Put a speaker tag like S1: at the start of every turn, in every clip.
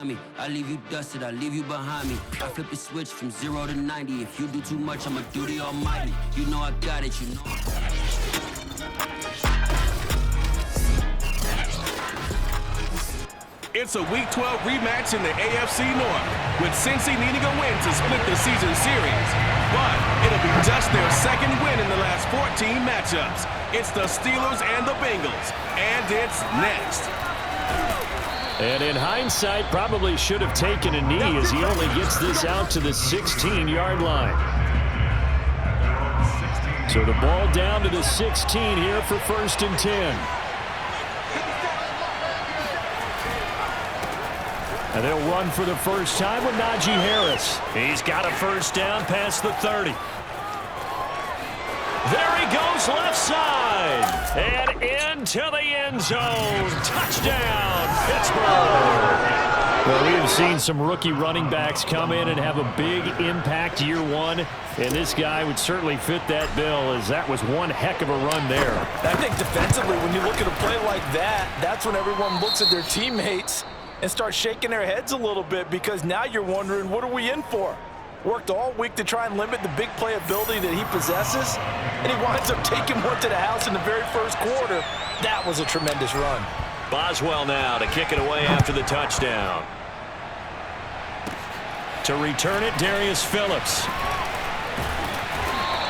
S1: I leave you dusted, I leave you behind me. I flip the switch from 0 to 90. If you do too much, I'ma do the almighty. You know I got it, you know.
S2: It's a Week 12 rematch in the AFC North, with Cincy needing a win to split the season series. But it'll be just their second win in the last 14 matchups. It's the Steelers and the Bengals, and it's next.
S3: And in hindsight, probably should have taken a knee as he only gets this out to the 16-yard line. So the ball down to the 16 here for 1st and 10. And they'll run for the first time with Najee Harris. He's got a first down past the 30. There he goes left side. And into the end zone. Touchdown, Pittsburgh. Well, we have seen some rookie running backs come in and have a big impact year one. And this guy would certainly fit that bill, as that was one heck of a run there.
S4: I think defensively, when you look at a play like that, that's when everyone looks at their teammates and start shaking their heads a little bit, because now you're wondering, what are we in for? Worked all week to try and limit the big play ability that he possesses, and he winds up taking one to the house in the very first quarter. That was a tremendous run.
S3: Boswell now to kick it away after the touchdown. To return it, Darius Phillips.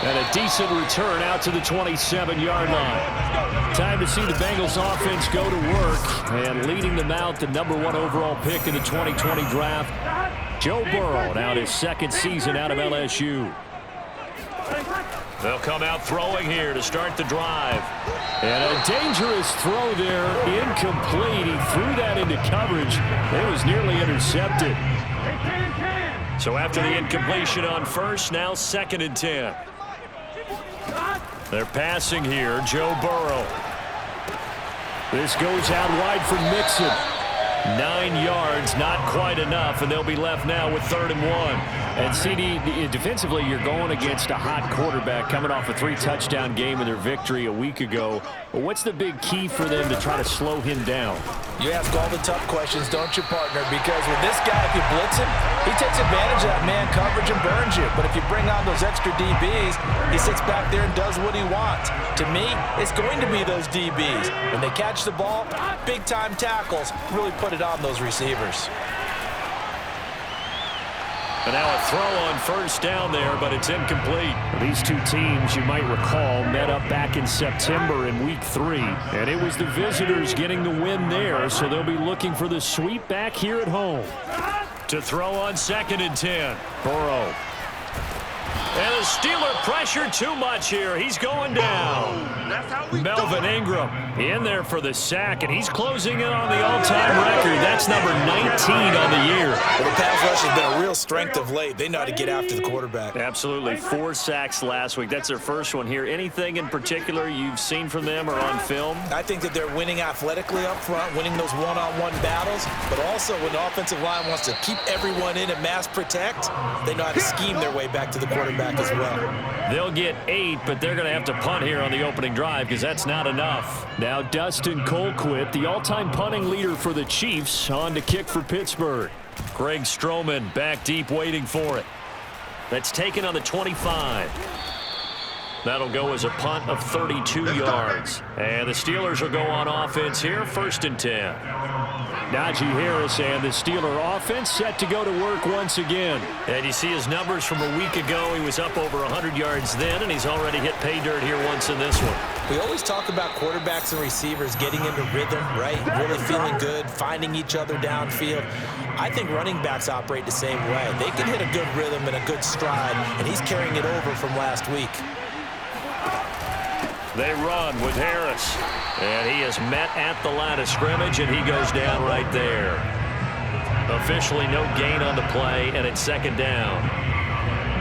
S3: And a decent return out to the 27-yard line. Time to see the Bengals offense go to work. And leading them out, the #1 overall pick in the 2020 draft, Joe Burrow, now his second season out of LSU. They'll come out throwing here to start the drive. And a dangerous throw there, incomplete. He threw that into coverage. It was nearly intercepted. So after the incompletion on first, now 2nd and 10. They're passing here, Joe Burrow. This goes out wide for Mixon. 9 yards, not quite enough, and they'll be left now with 3rd and 1. And CD, defensively, you're going against a hot quarterback coming off a 3-touchdown game in their victory a week ago. But what's the big key for them to try to slow him down?
S4: You ask all the tough questions, don't you, partner? Because with this guy, if you blitz him, he takes advantage of that man coverage and burns you. But if you bring on those extra DBs, he sits back there and does what he wants. To me, it's going to be those DBs. When they catch the ball, big-time tackles really put it on those receivers.
S3: And now a throw on first down there, but it's incomplete. These two teams, you might recall, met up back in September in Week 3. And it was the visitors getting the win there, so they'll be looking for the sweep back here at home. To throw on 2nd and 10. Burrow. And the Steeler pressure too much here. He's going down. Melvin Ingram in there for the sack, and he's closing in on the all-time record. That's number 19 on the year.
S4: Well, the pass rush has been a real strength of late. They know how to get after the quarterback.
S3: Absolutely. 4 sacks last week. That's their first one here. Anything in particular you've seen from them or on film?
S4: I think that they're winning athletically up front, winning those one-on-one battles, but also when the offensive line wants to keep everyone in and mass protect, they know how to scheme their way back to the quarterback as well.
S3: They'll get 8, but they're going to have to punt here on the opening drive because that's not enough. Now Dustin Colquitt, the all-time punting leader for the Chiefs, on to kick for Pittsburgh. Greg Stroman back deep waiting for it. That's taken on the 25. That'll go as a punt of 32 yards. And the Steelers will go on offense here, 1st and 10. Najee Harris and the Steeler offense set to go to work once again. And you see his numbers from a week ago. He was up over 100 yards then, and he's already hit pay dirt here once in this one.
S4: We always talk about quarterbacks and receivers getting into rhythm, right? Really feeling good, finding each other downfield. I think running backs operate the same way. They can hit a good rhythm and a good stride, and he's carrying it over from last week.
S3: They run with Harris. And he is met at the line of scrimmage, and he goes down right there. Officially no gain on the play, and it's 2nd down.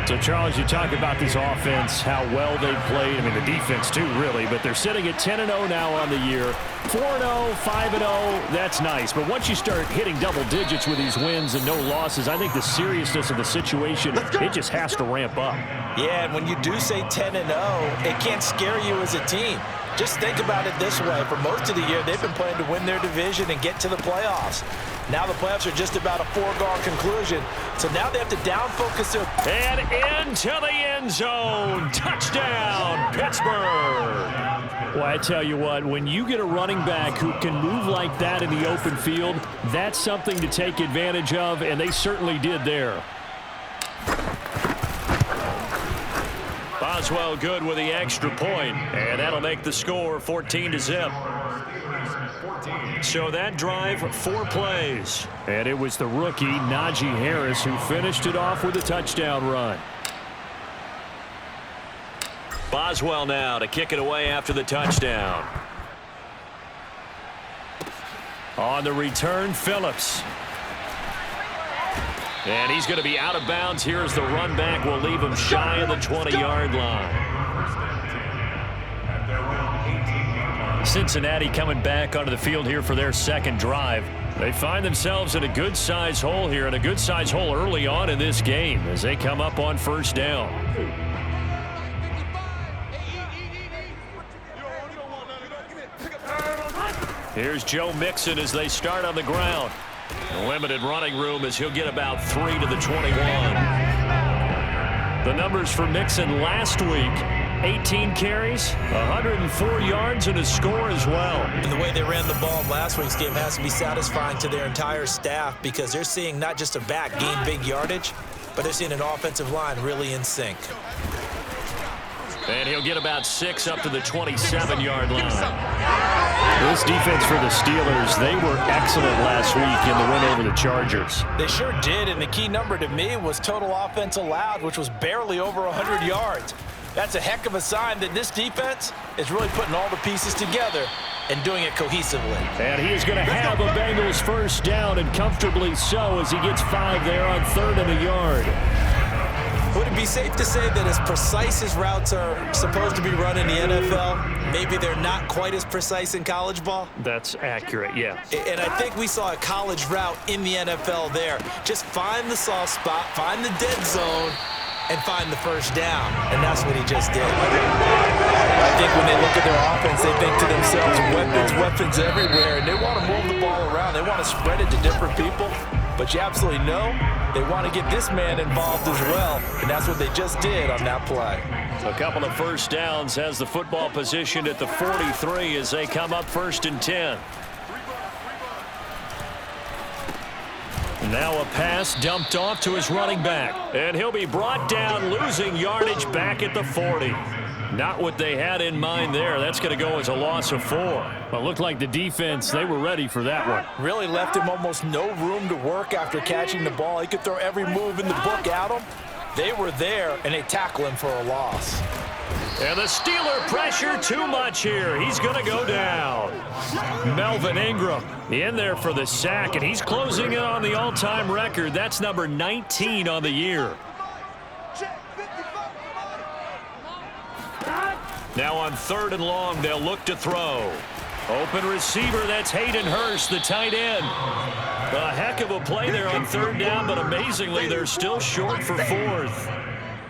S3: So, Charles, you talk about this offense, how well they played. I mean, the defense, too, really. But they're sitting at 10-0 now on the year. 4-0, 5-0, that's nice. But once you start hitting double digits with these wins and no losses, I think the seriousness of the situation, it just has to ramp up.
S4: Yeah, and when you do say 10-0, it can't scare you as a team. Just think about it this way. For most of the year, they've been playing to win their division and get to the playoffs. Now the playoffs are just about a foregone conclusion. So now they have to down-focus their...
S3: And into the end zone. Touchdown, Pittsburgh. Well, I tell you what, when you get a running back who can move like that in the open field, that's something to take advantage of, and they certainly did there. Boswell good with the extra point, and that'll make the score 14-0. So that drive, 4 plays. And it was the rookie, Najee Harris, who finished it off with a touchdown run. Boswell now to kick it away after the touchdown. On the return, Phillips. And he's going to be out of bounds here as the run back will leave him shy of the 20-yard line. Cincinnati coming back onto the field here for their second drive. They find themselves in a good-size hole here, and a good-size hole early on in this game as they come up on first down. Here's Joe Mixon as they start on the ground. Limited running room as he'll get about 3 to the 21. The numbers for Mixon last week: 18 carries, 104 yards, and a score as well.
S4: And the way they ran the ball last week's game has to be satisfying to their entire staff, because they're seeing not just a back gain big yardage, but they're seeing an offensive line really in sync.
S3: And he'll get about 6 up to the 27-yard line. This defense for the Steelers, they were excellent last week in the win over the Chargers.
S4: They sure did, and the key number to me was total offense allowed, which was barely over 100 yards. That's a heck of a sign that this defense is really putting all the pieces together and doing it cohesively.
S3: And he is going to have a Bengals first down, and comfortably so, as he gets 5 there on 3rd and a yard.
S4: Would it be safe to say that as precise as routes are supposed to be run in the NFL, maybe they're not quite as precise in college ball?
S3: That's accurate, yeah.
S4: And I think we saw a college route in the NFL there. Just find the soft spot, find the dead zone, and find the first down. And that's what he just did. I think when they look at their offense, they think to themselves, weapons everywhere, and they want to move the ball around. They want to spread it to different people. But you absolutely know they want to get this man involved as well, and that's what they just did on that play.
S3: A couple of first downs, has the football positioned at the 43 as they come up 1st and 10. Now a pass dumped off to his running back, and he'll be brought down, losing yardage back at the 40. Not what they had in mind there. That's going to go as a loss of 4. Well, it looked like the defense, they were ready for that one.
S4: Really left him almost no room to work after catching the ball. He could throw every move in the book at him. They were there, and they tackle him for a loss.
S3: And the Steeler pressure too much here. He's going to go down. Melvin Ingram in there for the sack, and he's closing in on the all-time record. That's number 19 on the year. Now on 3rd and long, they'll look to throw. Open receiver, that's Hayden Hurst, the tight end. A heck of a play there on 3rd down, but amazingly, they're still short for 4th.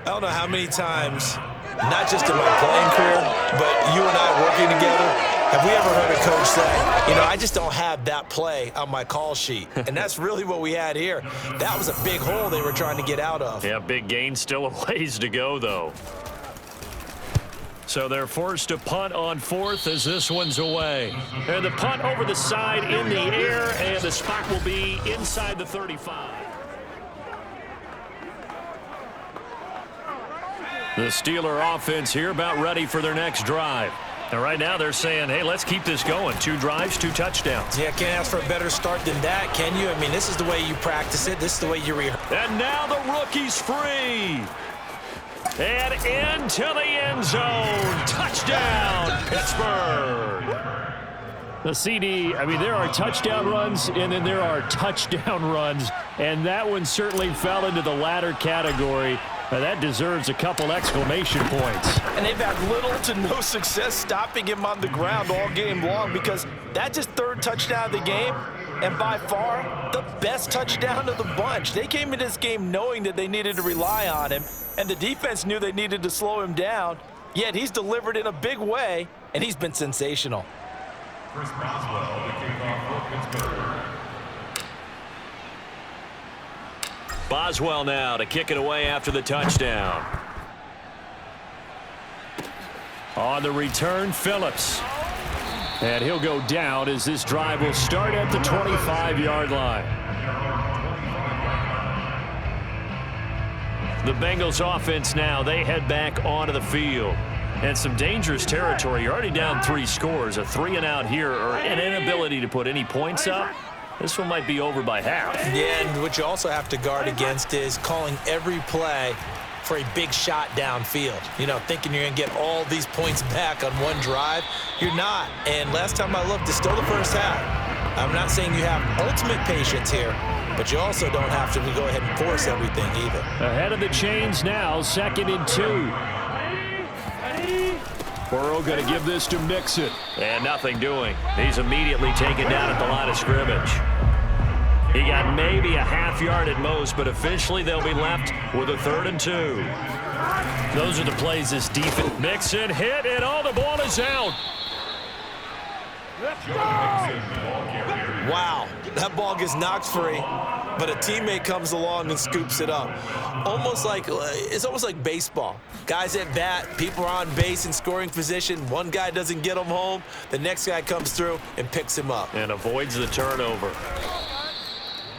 S4: I don't know how many times, not just in my playing career, but you and I working together, have we ever heard a coach say, you know, I just don't have that play on my call sheet. And that's really what we had here. That was a big hole they were trying to get out of.
S3: Yeah, big gain, still a ways to go, though. So they're forced to punt on 4th as this one's away. And the punt over the side in the air, and the spot will be inside the 35. The Steeler offense here about ready for their next drive. And right now they're saying, hey, let's keep this going. 2 drives, 2 touchdowns.
S4: Yeah, can't ask for a better start than that, can you? I mean, this is the way you practice it. This is the way you rehearse.
S3: And now the rookie's free. And into the end zone. Touchdown, Pittsburgh. The CD, I mean, there are touchdown runs, and then there are touchdown runs. And that one certainly fell into the latter category. That deserves a couple exclamation points.
S4: And they've had little to no success stopping him on the ground all game long, because that's his 3rd touchdown of the game, and by far the best touchdown of the bunch. They came into this game knowing that they needed to rely on him, and the defense knew they needed to slow him down, yet he's delivered in a big way and he's been sensational.
S5: Chris Boswell, the kickoff for Pittsburgh.
S3: Boswell now to kick it away after the touchdown. On the return, Phillips. And he'll go down as this drive will start at the 25-yard line. The Bengals offense now, they head back onto the field. And some dangerous territory. You're already down 3 scores. A 3-and-out here or an inability to put any points up. This one might be over by half.
S4: Yeah, and what you also have to guard against is calling every play for a big shot downfield. You know, thinking you're going to get all these points back on one drive. You're not. And last time I looked, it's still the first half. I'm not saying you have ultimate patience here, but you also don't have to go ahead and force everything either.
S3: Ahead of the chains now, 2nd and 2. Burrow going to give this to Mixon. And nothing doing. He's immediately taken down at the line of scrimmage. He got maybe a half yard at most, but officially they'll be left with a 3rd and 2. Those are the plays this defense. Mixon hit, and all the ball is out.
S4: Wow, that ball gets knocked free, but a teammate comes along and scoops it up. It's almost like baseball. Guys at bat, people are on base in scoring position. One guy doesn't get him home, the next guy comes through and picks him up.
S3: And avoids the turnover.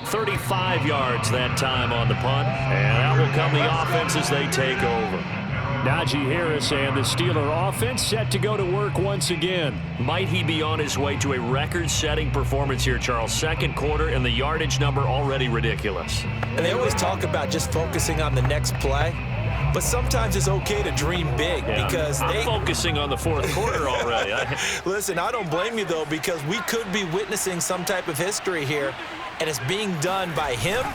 S3: 35 yards that time on the punt, and that will come the offense as they take over. Najee Harris and the Steeler offense set to go to work once again. Might he be on his way to a record-setting performance here, Charles? 2nd quarter, and the yardage number already ridiculous.
S4: And they always talk about just focusing on the next play, but sometimes it's okay to dream big because
S3: I'm focusing on the 4th quarter already.
S4: Listen, I don't blame you, though, because we could be witnessing some type of history here, and it's being done by him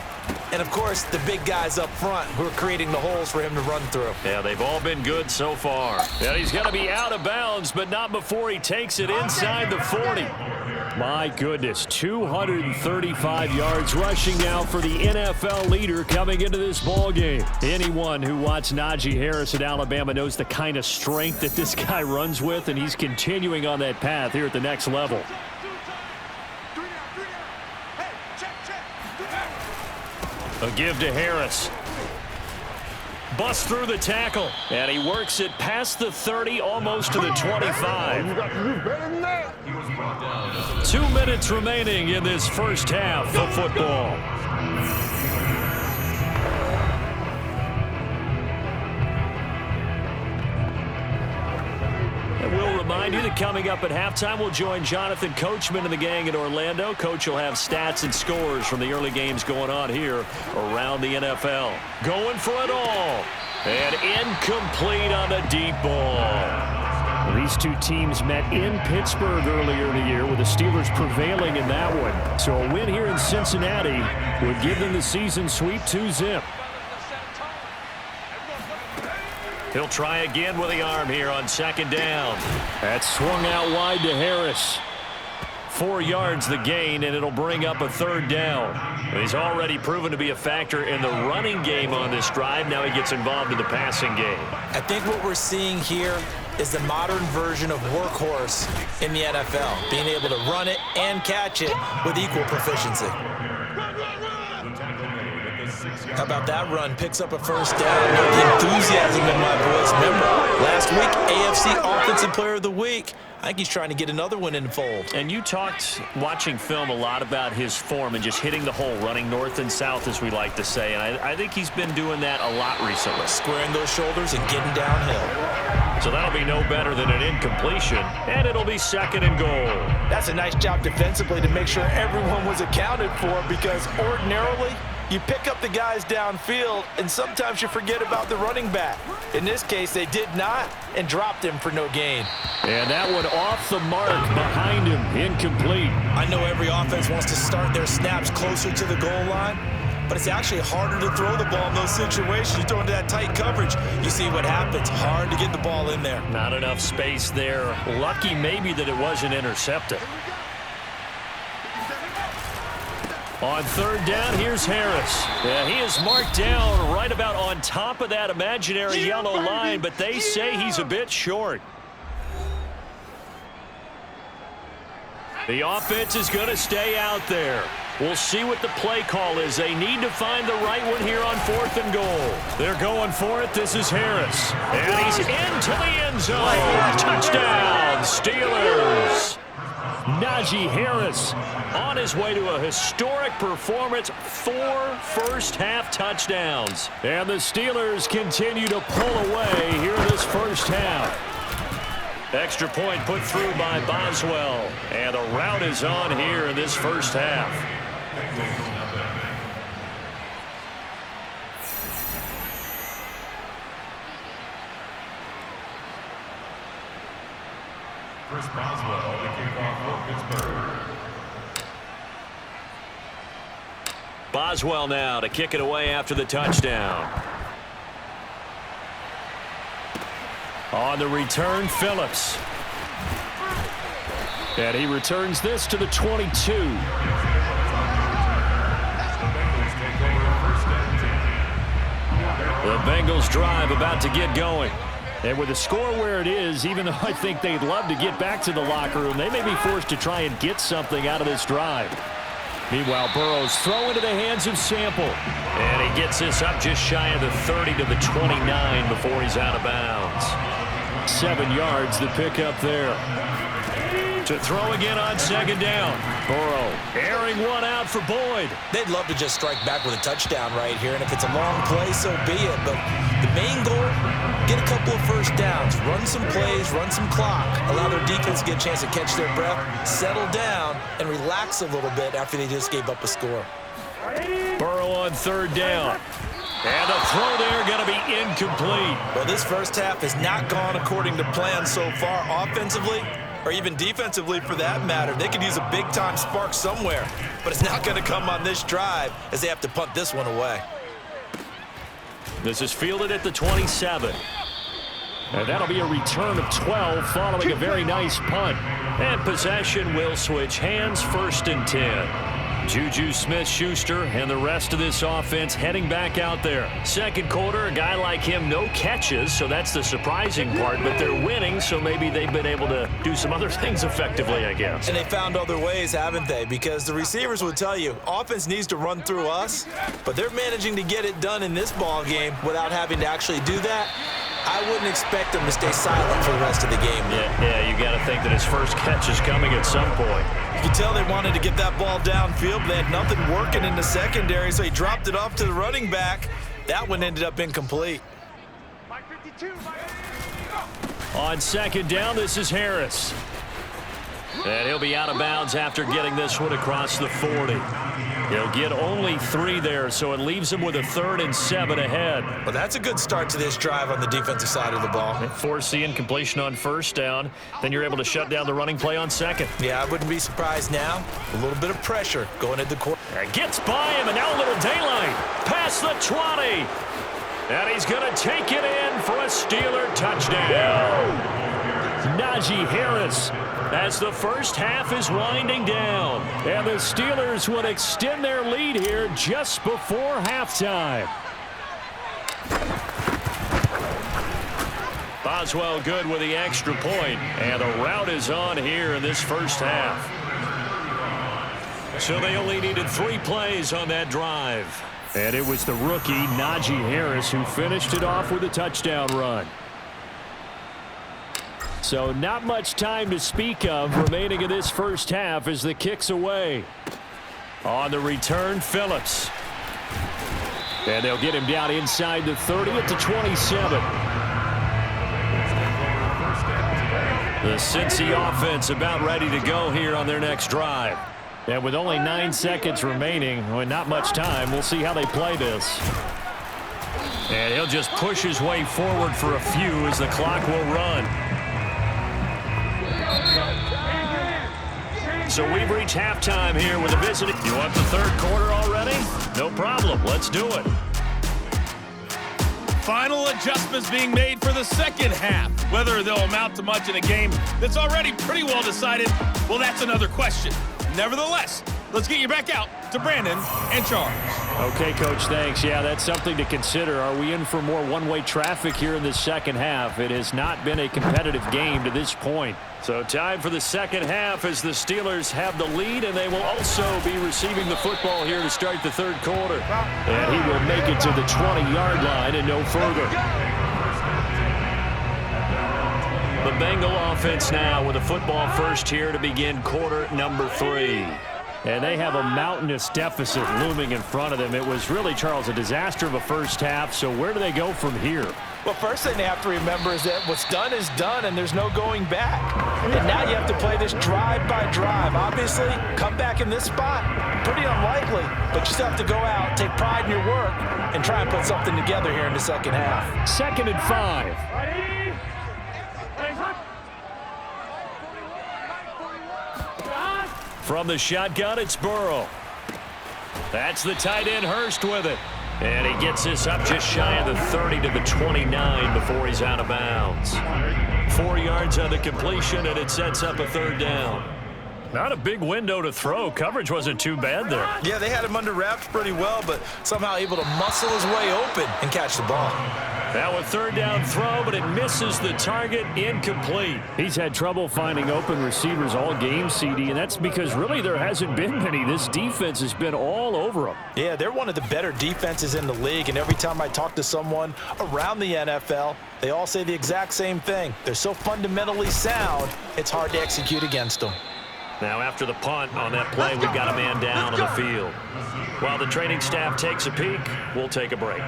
S4: and, of course, the big guys up front who are creating the holes for him to run through.
S3: Yeah, they've all been good so far. And he's going to be out of bounds, but not before he takes it inside the 40. My goodness, 235 yards rushing now for the NFL leader coming into this ball game. Anyone who watched Najee Harris at Alabama knows the kind of strength that this guy runs with, and he's continuing on that path here at the next level. A give to Harris. Busts through the tackle, and he works it past the 30, almost to the 25. 2 minutes remaining in this first half of football. We'll remind you that coming up at halftime, we'll join Jonathan Coachman and the gang in Orlando. Coach will have stats and scores from the early games going on here around the NFL. Going for it all. And incomplete on the deep ball. These two teams met in Pittsburgh earlier in the year, with the Steelers prevailing in that one. So a win here in Cincinnati would give them the season sweep 2-zip. He'll try again with the arm here on 2nd down. That's swung out wide to Harris. 4 yards the gain, and it'll bring up a 3rd down. He's already proven to be a factor in the running game on this drive. Now he gets involved in the passing game.
S4: I think what we're seeing here is the modern version of workhorse in the NFL, being able to run it and catch it with equal proficiency. How about that run? Picks up a 1st down. Not the enthusiasm in my voice. Remember, last week, AFC Offensive Player of the Week. I think he's trying to get another one in the fold.
S3: And you talked, watching film, a lot about his form and just hitting the hole, running north and south, as we like to say. And I think he's been doing that a lot recently.
S4: Squaring those shoulders and getting downhill.
S3: So that'll be no better than an incompletion, and it'll be 2nd and goal.
S4: That's a nice job defensively to make sure everyone was accounted for, because ordinarily, you pick up the guys downfield, and sometimes you forget about the running back. In this case, they did not, and dropped him for no gain.
S3: And that one off the mark behind him, incomplete.
S4: I know every offense wants to start their snaps closer to the goal line, but it's actually harder to throw the ball in those situations. You throw into that tight coverage, you see what happens. Hard to get the ball in there.
S3: Not enough space there. Lucky maybe that it wasn't intercepted. On 3rd down, here's Harris. Yeah, he is marked down right about on top of that imaginary yellow line, but they say he's a bit short. The offense is going to stay out there. We'll see what the play call is. They need to find the right one here on 4th and goal. They're going for it. This is Harris. And he's into the end zone. Touchdown, Steelers. Najee Harris on his way to a historic performance. 4 first-half touchdowns. And the Steelers continue to pull away here in this first half. Extra point put through by Boswell. And the route is on here in this first half.
S5: Chris Boswell, the kickoff for Pittsburgh.
S3: Boswell now to kick it away after the touchdown. On the return, Phillips. And he returns this to the 22. The Bengals drive about to get going. And with the score where it is, even though I think they'd love to get back to the locker room, they may be forced to try and get something out of this drive. Meanwhile, Burrow's throw into the hands of Sample. And he gets this up just shy of the 30 to the 29 before he's out of bounds. 7 yards, the pickup there. To throw again on 2nd down. Burrow airing one out for Boyd.
S4: They'd love to just strike back with a touchdown right here, and if it's a long play, so be it. But the main goal, get a couple of first downs, run some plays, run some clock, allow their defense to get a chance to catch their breath, settle down, and relax a little bit after they just gave up a score.
S3: Burrow on 3rd down. And the throw there going to be incomplete.
S4: Well, this first half has not gone according to plan so far offensively, or even defensively for that matter. They could use a big-time spark somewhere, but it's not going to come on this drive as they have to punt this one away.
S3: This is fielded at the 27. And that'll be a return of 12 following a very nice punt. And possession will switch hands, 1st and 10. Juju Smith-Schuster and the rest of this offense heading back out there. Second quarter, a guy like him, no catches, so that's the surprising part. But they're winning, so maybe they've been able to do some other things effectively, I guess.
S4: And they found other ways, haven't they? Because the receivers will tell you, offense needs to run through us, but they're managing to get it done in this ball game without having to actually do that. I wouldn't expect them to stay silent for the rest of the game.
S3: Yeah, you got to think that his first catch is coming at some point.
S4: You can tell they wanted to get that ball downfield, but they had nothing working in the secondary, so he dropped it off to the running back. That one ended up incomplete.
S3: On 2nd down, this is Harris. And he'll be out of bounds after getting this one across the 40. He'll get only 3 there, so it leaves him with a 3rd and 7 ahead.
S4: Well, that's a good start to this drive on the defensive side of the ball.
S3: Force the incompletion on 1st down. Then you're able to shut down the running play on 2nd.
S4: Yeah, I wouldn't be surprised now. A little bit of pressure going into the court.
S3: Gets by him, and now a little daylight. Past the 20. And he's going to take it in for a Steeler touchdown. Najee Harris, as the first half is winding down. And the Steelers would extend their lead here just before halftime. Boswell good with the extra point. And the route is on here in this first half. So they only needed 3 plays on that drive. And it was the rookie, Najee Harris, who finished it off with a touchdown run. So not much time to speak of remaining in this first half as the kick's away. On the return, Phillips. And they'll get him down inside the 30 at the 27. The Cincy offense about ready to go here on their next drive. And with only 9 seconds remaining, and not much time, we'll see how they play this. And he'll just push his way forward for a few as the clock will run. So we've reached halftime here with a visit. You want the 3rd quarter already? No problem. Let's do it.
S2: Final adjustments being made for the 2nd half. Whether they'll amount to much in a game that's already pretty well decided, well, that's another question. Nevertheless, let's get you back out
S6: to Brandon in charge.
S3: Okay, Coach, thanks. Yeah, that's something to consider. Are we in for more one-way traffic here in the second half? It has not been a competitive game to this point. So time for the second half as the Steelers have the lead, and they will also be receiving the football here to start the third quarter. And he will make it to the 20-yard line and no further. The Bengal offense now with a football first here to begin quarter number 3. And they have a mountainous deficit looming in front of them. It was really, Charles, a disaster of a first half. So where do they go from here?
S4: Well, first thing they have to remember is that what's done is done, and there's no going back. And now you have to play this drive by drive. Obviously, come back in this spot, pretty unlikely. But you still have to go out, take pride in your work, and try and put something together here in the second half.
S3: 2nd and 5. From the shotgun, it's Burrow. That's the tight end, Hurst, with it. And he gets this up just shy of the 30 to the 29 before he's out of bounds. 4 yards on the completion, and it sets up a third down. Not a big window to throw. Coverage wasn't too bad there.
S4: Yeah, they had him under wraps pretty well, but somehow able to muscle his way open and catch the ball.
S3: Now a third down throw, but it misses the target, incomplete. He's had trouble finding open receivers all game, CD, and that's because really there hasn't been many. This defense has been all over him.
S4: Yeah, they're one of the better defenses in the league, and every time I talk to someone around the NFL, they all say the exact same thing. They're so fundamentally sound, it's hard to execute against them.
S3: Now after the punt on that play, we've got a man down on the field. While the training staff takes a peek, we'll take a break.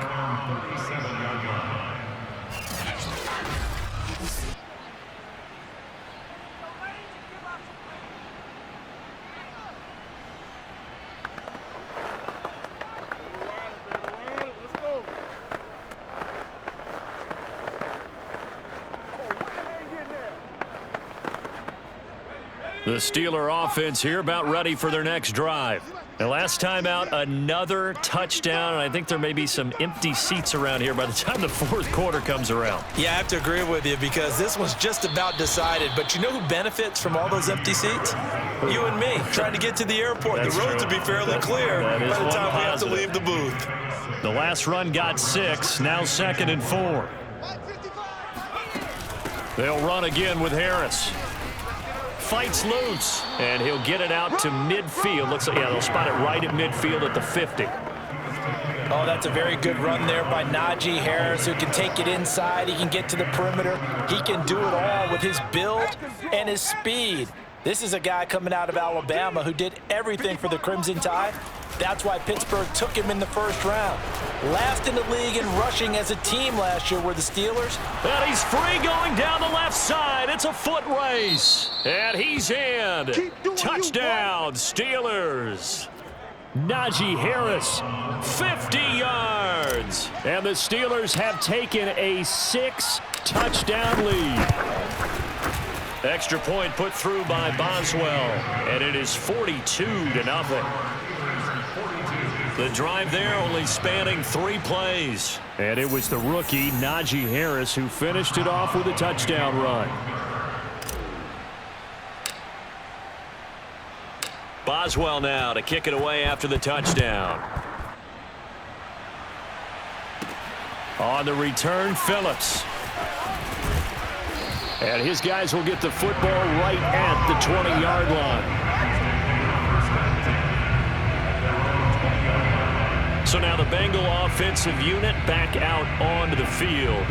S3: The Steeler offense here about ready for their next drive. The last time out, another touchdown, and I think there may be some empty seats around here by the time the fourth quarter comes around.
S4: Yeah, I have to agree with you because this one's just about decided. But you know who benefits from all those empty seats? You and me, trying to get to the airport.
S3: That's
S4: the roads
S3: true.
S4: will be fairly clear by the time we have to leave the booth.
S3: The last run got 6, now 2nd and 4. They'll run again with Harris. Fights loose, and he'll get it out to midfield. Looks like, yeah, they'll spot it right at midfield at the 50.
S4: Oh, that's a very good run there by Najee Harris, who can take it inside. He can get to the perimeter. He can do it all with his build and his speed. This is a guy coming out of Alabama who did everything for the Crimson Tide. That's why Pittsburgh took him in the first round. Last in the league in rushing as a team last year were the Steelers.
S3: And he's free going down the left side. It's a foot race. And he's in. Touchdown, Steelers. Najee Harris, 50 yards. And the Steelers have taken a 6-touchdown lead. Extra point put through by Boswell. And it is 42-0. The drive there only spanning 3 plays. And it was the rookie, Najee Harris, who finished it off with a touchdown run. Boswell now to kick it away after the touchdown. On the return, Phillips. And his guys will get the football right at the 20-yard line. So now the Bengal offensive unit back out onto the field.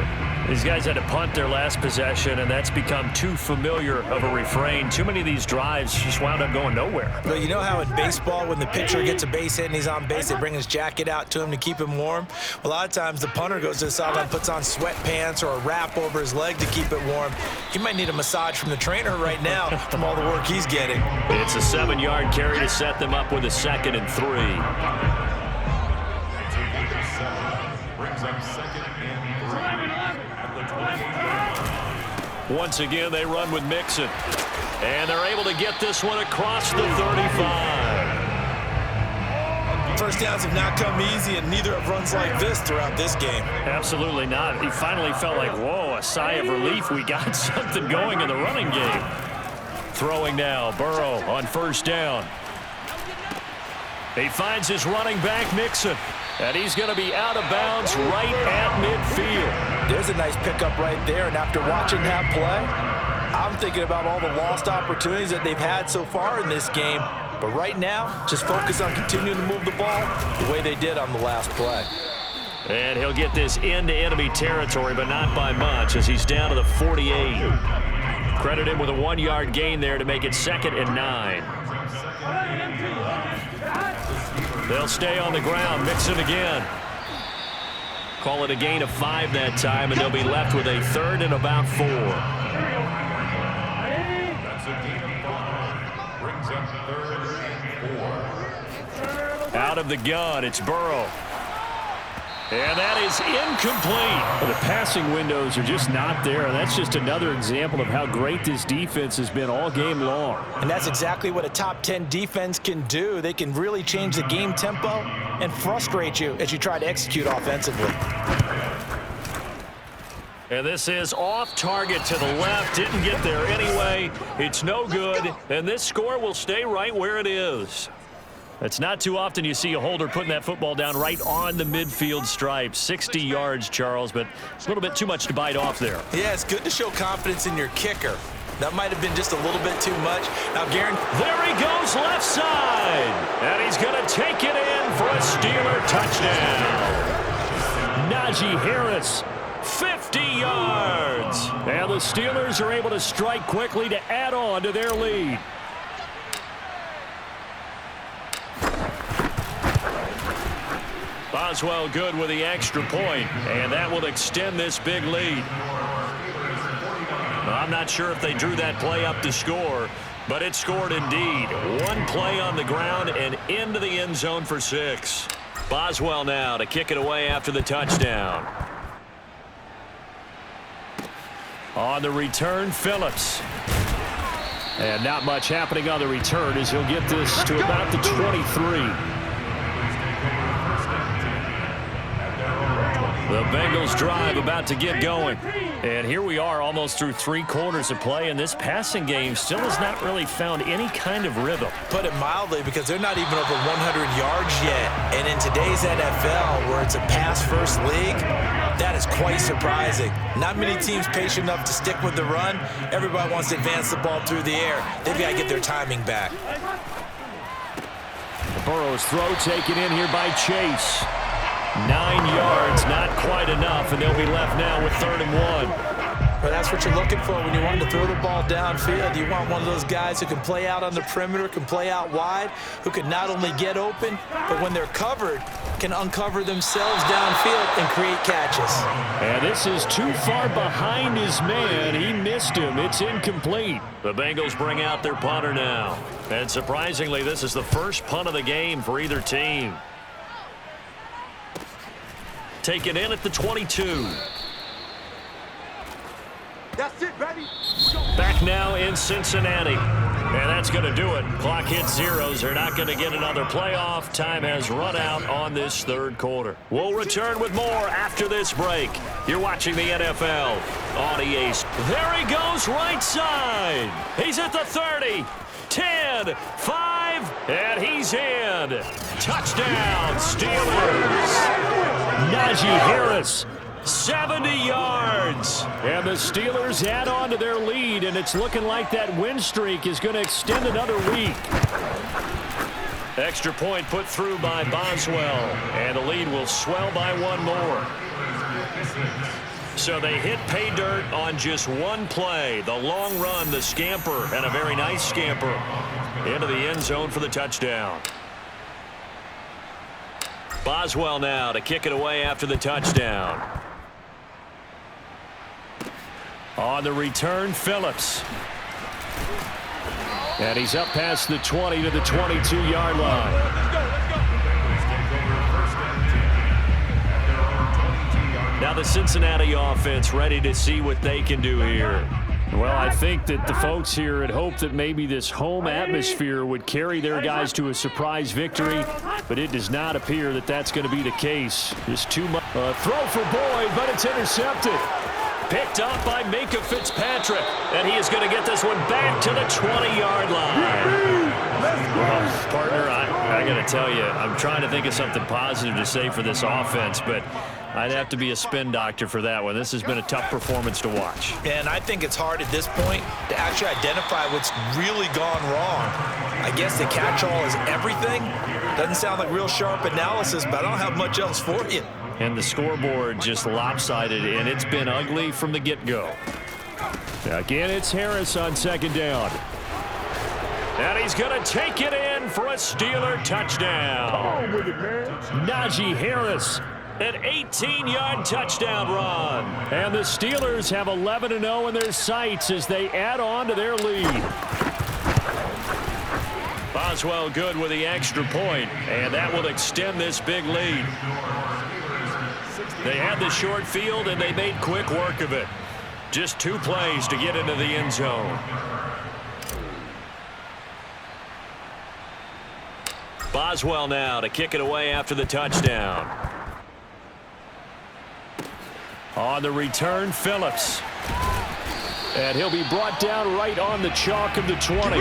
S3: These guys had to punt their last possession, and that's become too familiar of a refrain. Too many of these drives just wound up going nowhere.
S4: Well, you know how in baseball, when the pitcher gets a base hit and he's on base, they bring his jacket out to him to keep him warm? Well, a lot of times the punter goes to the sideline, puts on sweatpants or a wrap over his leg to keep it warm. He might need a massage from the trainer right now from all the work he's getting.
S3: It's a 7-yard carry to set them up with a 2nd and 3. Once again, they run with Mixon. And they're able to get this one across the 35.
S4: First downs have not come easy, and neither have runs like this throughout this game.
S3: Absolutely not. He finally felt like, whoa, a sigh of relief. We got something going in the running game. Throwing now, Burrow on first down. He finds his running back, Mixon, and he's going to be out of bounds right at midfield.
S4: There's a nice pickup right there, and after watching that play, I'm thinking about all the lost opportunities that they've had so far in this game. But right now, just focus on continuing to move the ball the way they did on the last play.
S3: And he'll get this into enemy territory, but not by much, as he's down to the 48. Credit him with a 1-yard gain there to make it 2nd and 9. They'll stay on the ground. Mixon again. Call it a gain of 5 that time, and they'll be left with a 3rd and about 4.
S5: That's a gain of 5. Brings up 3rd and 4.
S3: Out of the gun, it's Burrow. And that is incomplete. Well, the passing windows are just not there. And that's just another example of how great this defense has been all game long.
S4: And that's exactly what a top 10 defense can do. They can really change the game tempo and frustrate you as you try to execute offensively.
S3: And this is off target to the left. Didn't get there anyway. It's no good. And this score will stay right where it is. It's not too often you see a holder putting that football down right on the midfield stripe. 60 yards, Charles, but it's a little bit too much to bite off there.
S4: Yeah, it's good to show confidence in your kicker. That might have been just a little bit too much. Now, Garen.
S3: There he goes, left side. And he's going to take it in for a Steeler touchdown. Najee Harris, 50 yards. And the Steelers are able to strike quickly to add on to their lead. Boswell good with the extra point, and that will extend this big lead. I'm not sure if they drew that play up to score, but it scored indeed. 1 play on the ground and into the end zone for 6. Boswell now to kick it away after the touchdown. On the return, Phillips. And not much happening on the return as he'll get this to about the 23. The Bengals drive about to get going. And here we are almost through 3 quarters of play, and this passing game still has not really found any kind of rhythm.
S4: Put it mildly, because they're not even over 100 yards yet. And in today's NFL, where it's a pass-first league, that is quite surprising. Not many teams patient enough to stick with the run. Everybody wants to advance the ball through the air. They've got to get their timing back.
S3: Burrow's throw taken in here by Chase. 9 yards, not quite enough, and they'll be left now with 3rd and 1.
S4: But that's what you're looking for when you want to throw the ball downfield. You want one of those guys who can play out on the perimeter, can play out wide, who can not only get open, but when they're covered, can uncover themselves downfield and create catches.
S3: And this is too far behind his man. He missed him. It's incomplete. The Bengals bring out their punter now. And surprisingly, this is the first punt of the game for either team. Taken in at the 22.
S6: That's it, baby.
S3: Back now in Cincinnati. And that's going to do it. Clock hits zeros. They're not going to get another playoff. Time has run out on this 3rd quarter. We'll return with more after this break. You're watching the NFL on EA. There he goes, right side. He's at the 30. 10, 5, and he's in. Touchdown, Steelers. Najee Harris, 70 yards. And the Steelers add on to their lead, and it's looking like that win streak is going to extend another week. Extra point put through by Boswell, and the lead will swell by 1 more. So they hit pay dirt on just 1 play. The long run, the scamper, and a very nice scamper into the end zone for the touchdown. Boswell now to kick it away after the touchdown. On the return, Phillips. And he's up past the 20 to the 22-yard line. Now the Cincinnati offense ready to see what they can do here. Well, I think that the folks here had hoped that maybe this home atmosphere would carry their guys to a surprise victory, but it does not appear that that's going to be the case. Just too much. Throw for Boyd, but it's intercepted. Picked up by Minka Fitzpatrick, and he is going to get this one back to the 20-yard line. Well, partner, I got to tell you, I'm trying to think of something positive to say for this offense, but I'd have to be a spin doctor for that one. This has been a tough performance to watch.
S4: And I think it's hard at this point to actually identify what's really gone wrong. I guess the catch-all is everything. Doesn't sound like real sharp analysis, but I don't have much else for you.
S3: And the scoreboard just lopsided, and it's been ugly from the get-go. Again, it's Harris on second down. And he's going to take it in for a Steeler touchdown. Najee Harris, an 18-yard touchdown run. And the Steelers have 11-0 in their sights as they add on to their lead. Boswell good with the extra point, and that will extend this big lead. They had the short field, and they made quick work of it. Just 2 plays to get into the end zone. Boswell now to kick it away after the touchdown. On the return, Phillips. And he'll be brought down right on the chalk of the 20.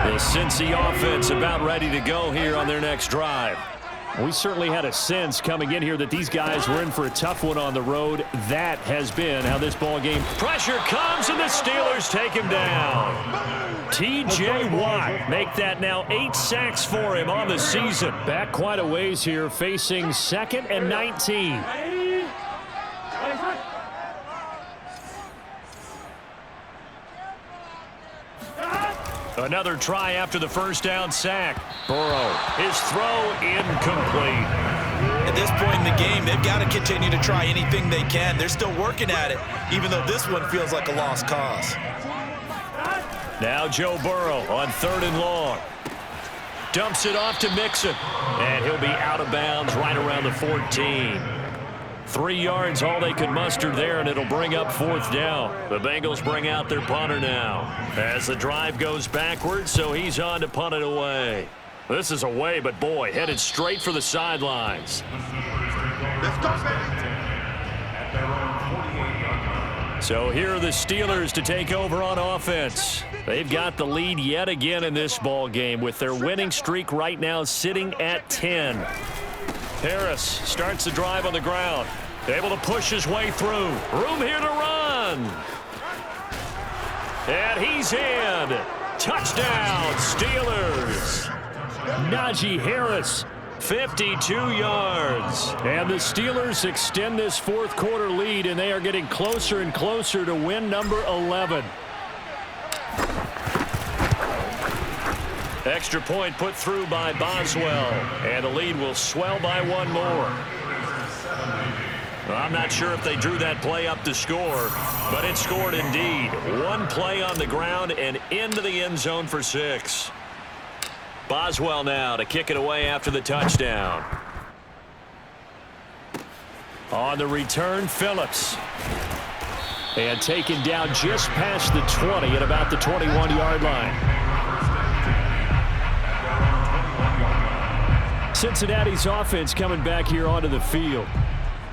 S3: The Cincy offense about ready to go here on their next drive. We certainly had a sense coming in here that these guys were in for a tough one on the road. That has been how this ball game. Pressure comes, and the Steelers take him down. T.J. Watt make that now 8 sacks for him on the season. Back quite a ways here, facing 2nd and 19. Another try after the first down sack. Burrow, his throw incomplete.
S4: At this point in the game, they've got to continue to try anything they can. They're still working at it, even though this one feels like a lost cause.
S3: Now Joe Burrow on 3rd and long. Dumps it off to Mixon, and he'll be out of bounds right around the 14. 3 yards, all they could muster there, and it'll bring up 4th down. The Bengals bring out their punter now as the drive goes backwards, so he's on to punt it away. This is away, but boy, headed straight for the sidelines.
S5: Let's go,
S3: So here are the Steelers to take over on offense. They've got the lead yet again in this ball game with their winning streak right now sitting at 10. Harris starts the drive on the ground. Able to push his way through. Room here to run. And he's in. Touchdown, Steelers. Najee Harris, 52 yards. And the Steelers extend this 4th quarter lead, and they are getting closer and closer to win number 11. Extra point put through by Boswell, and the lead will swell by 1 more. Well, I'm not sure if they drew that play up to score, but it scored indeed. 1 play on the ground and into the end zone for 6. Boswell now to kick it away after the touchdown. On the return, Phillips. And taken down just past the 20 at about the 21-yard line. Cincinnati's offense coming back here onto the field.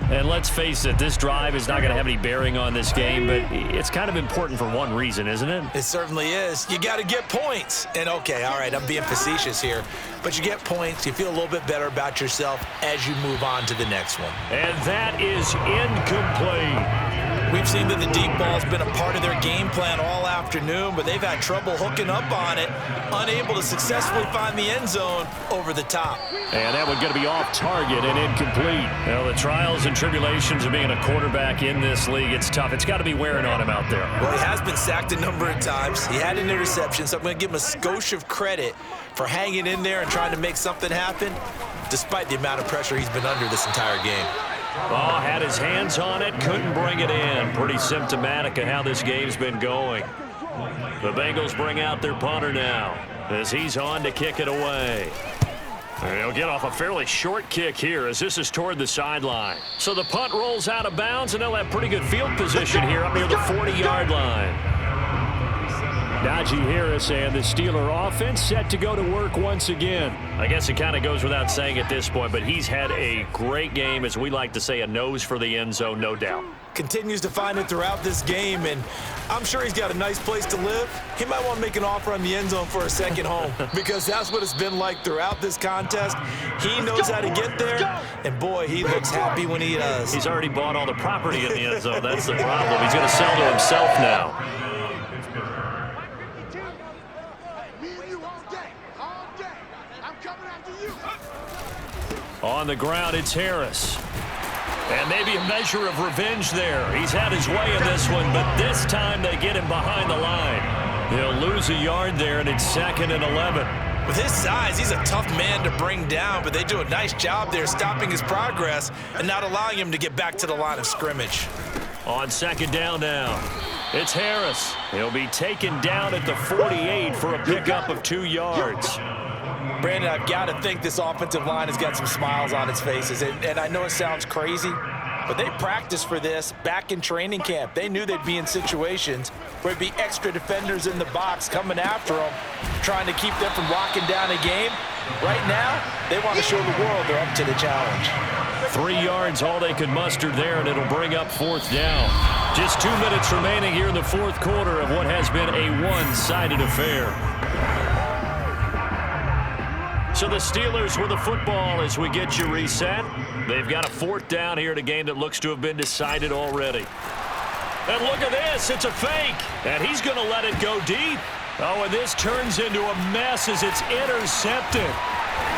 S3: And let's face it, this drive is not going to have any bearing on this game, but it's kind of important for one reason, isn't it?
S4: It certainly is. You got to get points. And, okay, all right, I'm being facetious here, but you get points, you feel a little bit better about yourself as you move on to the next one.
S3: And that is incomplete.
S4: We've seen that the deep ball's been a part of their game plan all afternoon, but they've had trouble hooking up on it, unable to successfully find the end zone over the top.
S3: And that one going to be off target and incomplete. Well, the trials and tribulations of being a quarterback in this league, it's tough. It's got to be wearing on him out there.
S4: Well, he has been sacked a number of times. He had an interception, so I'm going to give him a skosh of credit for hanging in there and trying to make something happen, despite the amount of pressure he's been under this entire game.
S3: Oh, had his hands on it, couldn't bring it in. Pretty symptomatic of how this game's been going. The Bengals bring out their punter now as he's on to kick it away. He'll get off a fairly short kick here as this is toward the sideline. So the punt rolls out of bounds, and they'll have pretty good field position here up near the 40-yard line. Najee Harris and the Steeler offense set to go to work once again. I guess it kind of goes without saying at this point, but he's had a great game, as we like to say, a nose for the end zone, no doubt.
S4: continues to find it throughout this game, and I'm sure he's got a nice place to live. He might want to make an offer on the end zone for a second home because that's what it's been like throughout this contest. He knows how to get there, and boy, he looks happy when he does.
S3: He's already bought all the property in the end zone. That's the problem. He's going to sell to himself now. On the ground, it's Harris. And maybe a measure of revenge there. He's had his way in this one, but this time they get him behind the line. He'll lose a yard there, and it's 2nd and 11.
S4: With his size, he's a tough man to bring down, but they do a nice job there stopping his progress and not allowing him to get back to the line of scrimmage.
S3: On 2nd down now, it's Harris. He'll be taken down at the 48 for a pickup of 2 yards.
S4: Brandon, I've got to think this offensive line has got some smiles on its faces. And I know it sounds crazy, but they practiced for this back in training camp. They knew they'd be in situations where there'd be extra defenders in the box coming after them, trying to keep them from locking down a game. Right now, they want to show the world they're up to the challenge.
S3: 3 yards, all they could muster there, and it'll bring up 4th down. Just 2 minutes remaining here in the 4th quarter of what has been a one-sided affair. So the Steelers with the football as we get you reset. They've got a 4th down here in a game that looks to have been decided already. And look at this. It's a fake. And he's going to let it go deep. Oh, and this turns into a mess as it's intercepted.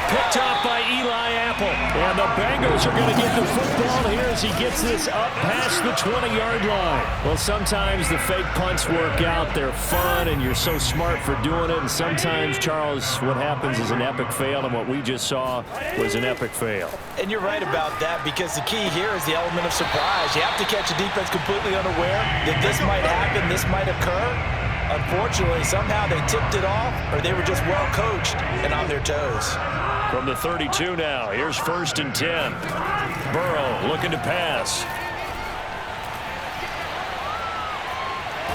S3: Picked off by Eli Apple. And the Bengals are going to get the football here as he gets this up past the 20-yard line. Well, sometimes the fake punts work out. They're fun, and you're so smart for doing it. And sometimes, Charles, what happens is an epic fail, and what we just saw was an epic fail.
S4: And you're right about that, because the key here is the element of surprise. You have to catch a defense completely unaware that this might happen, this might occur. Unfortunately, somehow they tipped it off, or they were just well coached and on their toes.
S3: From the 32 now, here's 1st and 10. Burrow looking to pass.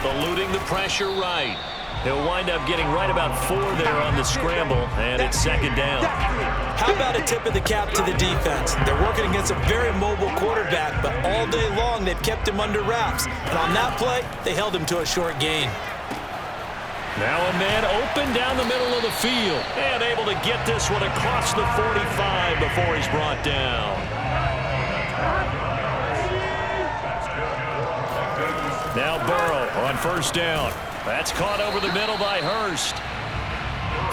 S3: Eluding the pressure right. He'll wind up getting right about 4 there on the scramble, and it's 2nd down.
S4: How about a tip of the cap to the defense? They're working against a very mobile quarterback, but all day long they've kept him under wraps. And on that play, they held him to a short gain.
S3: Now a man open down the middle of the field and able to get this one across the 45 before he's brought down. Now Burrow on 1st down. That's caught over the middle by Hurst.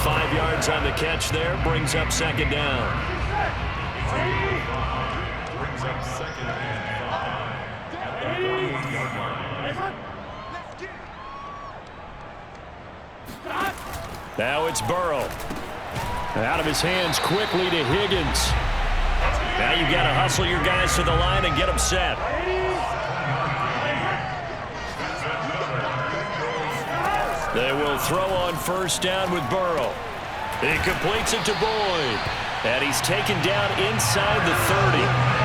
S3: 5 yards on the catch there, brings up 2nd down.
S5: Brings up 2nd and 5 at the 41-yard line.
S3: Now it's Burrow. Out of his hands quickly to Higgins. Now you've got to hustle your guys to the line and get them set. They will throw on 1st down with Burrow. He completes it to Boyd. And he's taken down inside the 30.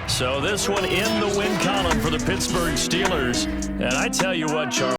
S3: So this one in the win column for the Pittsburgh Steelers. And I tell you what, Charles.